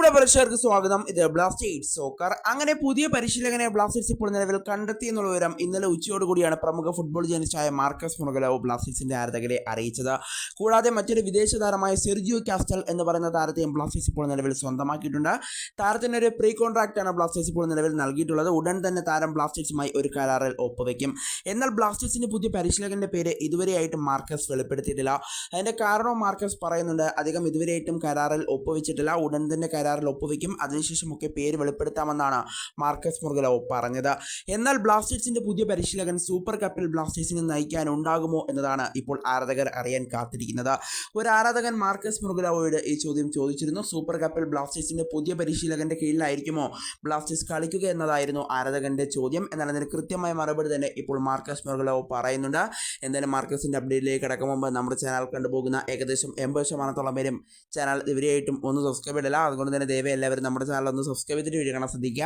പ്രിയപ്പെട്ട പ്രേക്ഷകർക്ക് സ്വാഗതം. ഇത് ബ്ലാസ്റ്റേഴ്സ് സോക്കർ. അങ്ങനെ പുതിയ പരിശീലകനെ ബ്ലാസ്റ്റേഴ്സ് ഇപ്പോൾ നിലവിൽ കണ്ടെത്തി എന്നുള്ള വിവരം ഇന്നലെ ഉച്ചയോടുകൂടിയാണ് പ്രമുഖ ഫുട്ബോൾ ജേർണലിസ്റ്റായ മാർക്കസ് മുർഗലോവ് ബ്ലാസ്റ്റേഴ്സിന്റെ ആരാധകരെ അറിയിച്ചത്. കൂടാതെ മറ്റൊരു വിദേശ താരമായ സെർജിയോ കാസ്റ്റൽ എന്ന് പറയുന്ന താരത്തെയും ബ്ലാസ്റ്റേഴ്സ് ഇപ്പോൾ നിലവിൽ സ്വന്തമാക്കിയിട്ടുണ്ട്. താരത്തിന് ഒരു പ്രീ കോൺട്രാക്റ്റാണ് ബ്ലാസ്റ്റേഴ്സ് ഇപ്പോൾ നിലവിൽ നൽകിയിട്ടുള്ളത്. ഉടൻ തന്നെ താരം ബ്ലാസ്റ്റേഴ്സുമായി ഒരു കരാറിൽ ഒപ്പുവെക്കും. എന്നാൽ ബ്ലാസ്റ്റേഴ്സിന്റെ പുതിയ പരിശീലകന്റെ പേര് ഇതുവരെയായിട്ടും മാർക്കസ് വെളിപ്പെടുത്തിയിട്ടില്ല. അതിന്റെ കാരണവും മാർക്കസ് പറയുന്നുണ്ട്. അധികം ഇതുവരെയായിട്ടും കരാറിൽ ഒപ്പുവെച്ചിട്ടില്ല. ഉടൻ തന്നെ കരാറിൽ ഒപ്പുവെക്കും. അതിനുശേഷമൊക്കെ പേര് വെളിപ്പെടുത്താമെന്നാണ് മാർക്കസ് മുർഗലോവ് പറഞ്ഞത്. എന്നാൽ ബ്ലാസ്റ്റേഴ്സിന്റെ പുതിയ പരിശീലകൻ സൂപ്പർ കപ്പിൽ ബ്ലാസ്റ്റേഴ്സിനെ നയിക്കാൻ ഉണ്ടാകുമോ എന്നതാണ് ഇപ്പോൾ ആരാധകർ അറിയാൻ കാത്തിരിക്കുന്നത്. ഒരു ആരാധകൻ മാർക്കസ് മുർഗലോവോട് ഈ ചോദ്യം ചോദിച്ചിരുന്നു. സൂപ്പർ കപ്പിൽ ബ്ലാസ്റ്റേഴ്സിന്റെ പുതിയ പരിശീലകന്റെ കീഴിലായിരിക്കുമോ ബ്ലാസ്റ്റേഴ്സ് കളിക്കുക എന്നതായിരുന്നു ആരാധകന്റെ ചോദ്യം. എന്നാൽ അതിന് കൃത്യമായ മറുപടി തന്നെ ഇപ്പോൾ മാർക്കസ് മുർഗലോവ് പറയുന്നുണ്ട്. എന്തായാലും മാർക്കസിന്റെ അപ്ഡേറ്റിലേക്ക് കടക്കും മുമ്പ് നമ്മുടെ ചാനൽ കണ്ടുപോകുന്ന ഏകദേശം 80% പേരും ചാനൽ ഇവരെയായിട്ടും ഒന്ന് സബ്സ്ക്രൈബ് ചെയ്തില്ല. അതുകൊണ്ട് തന്നെ ദയവായി എല്ലാവരും നമ്മുടെ ചാനൽ ഒന്ന് സബ്സ്ക്രൈബ് ചെയ്തിട്ട് വീഡിയോ കാണാൻ ശ്രദ്ധിക്കുക.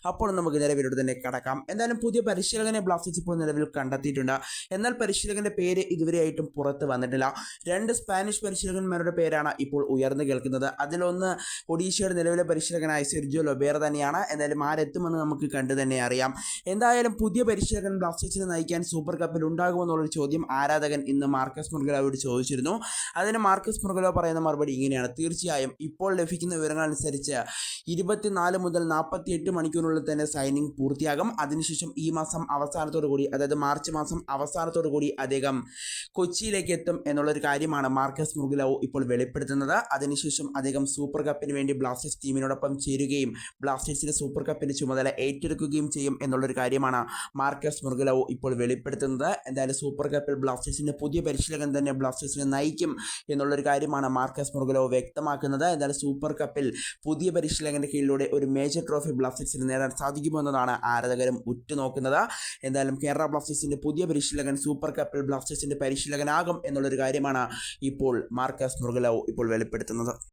അപ്പോൾ നമുക്ക് നേരെ വീഡിയോ തന്നെ കടക്കാം. എന്തായാലും പുതിയ പരിശീലകനെ ബ്ലാസ്റ്റേഴ്സ് ഇപ്പോൾ നിലവിൽ കണ്ടെത്തിയിട്ടുണ്ട്. എന്നാൽ പരിശീലകന്റെ പേര് ഇതുവരെയായിട്ടും പുറത്ത് വന്നിട്ടില്ല. 2 സ്പാനിഷ് പരിശീലകന്മാരുടെ പേരാണ് ഇപ്പോൾ ഉയർന്നു കേൾക്കുന്നത്. അതിലൊന്ന് ഒഡീഷയുടെ നിലവിലെ പരിശീലകനായ സെർജിയോ ലൊബേറ തന്നെയാണ്. എന്തായാലും ആരെത്തുമെന്ന് നമുക്ക് കണ്ടു തന്നെ അറിയാം. എന്തായാലും പുതിയ പരിശീലകൻ ബ്ലാസ്റ്റേഴ്സിനെ നയിക്കാൻ സൂപ്പർ കപ്പിൽ ഉണ്ടാകുമെന്നുള്ളൊരു ചോദ്യം ആരാധകൻ ഇന്ന് മാർക്കസ് മുർഗലോവോട് ചോദിച്ചിരുന്നു. അതിന് മാർക്കസ് മുർഗലോവ് പറയുന്ന മറുപടി ഇങ്ങനെയാണ്: തീർച്ചയായും ഇപ്പോൾ ലഭിക്കുന്ന വിവരങ്ങൾ അനുസരിച്ച് 24 മുതൽ 48 മണിക്കൂറിനുള്ളിൽ തന്നെ സൈനിങ് പൂർത്തിയാകും. അതിനുശേഷം ഈ മാസം അവസാനത്തോടു കൂടി, അതായത് മാർച്ച് മാസം അവസാനത്തോടു കൂടി അദ്ദേഹം കൊച്ചിയിലേക്ക് എത്തും എന്നുള്ളൊരു കാര്യമാണ് മാർക്കസ് മുർഗലോവ് ഇപ്പോൾ വെളിപ്പെടുത്തുന്നത്. അതിനുശേഷം അദ്ദേഹം സൂപ്പർ കപ്പിന് വേണ്ടി ബ്ലാസ്റ്റേഴ്സ് ടീമിനോടൊപ്പം ചേരുകയും ബ്ലാസ്റ്റേഴ്സിന്റെ സൂപ്പർ കപ്പിന്റെ ചുമതല ഏറ്റെടുക്കുകയും ചെയ്യും എന്നുള്ളൊരു കാര്യമാണ് മാർക്കസ് മുർഗലോവ് ഇപ്പോൾ വെളിപ്പെടുത്തുന്നത്. എന്തായാലും സൂപ്പർ കപ്പിൽ ബ്ലാസ്റ്റേഴ്സിന്റെ പുതിയ പരിശീലകൻ തന്നെ ബ്ലാസ്റ്റേഴ്സിനെ നയിക്കും എന്നുള്ളൊരു കാര്യമാണ് മാർക്കസ് മുർഗലോവ് വ്യക്തമാക്കുന്നത്. എന്തായാലും സൂപ്പർ കപ്പിൽ പുതിയ പരിശീലകന്റെ കീഴിലൂടെ ഒരു മേജർ ട്രോഫി ബ്ലാസ്റ്റേഴ്സിന് നേടാൻ സാധിക്കുമോ എന്നതാണ് ആരാധകരും ഉറ്റുനോക്കുന്നത്. എന്തായാലും കേരള ബ്ലാസ്റ്റേഴ്സിന്റെ പുതിയ പരിശീലകൻ സൂപ്പർ കപ്പിൽ ബ്ലാസ്റ്റേഴ്സിന്റെ പരിശീലകനാകും എന്നുള്ളൊരു കാര്യമാണ് ഇപ്പോൾ മാർക്കസ് മുർഗലോവ് ഇപ്പോൾ വെളിപ്പെടുത്തുന്നത്.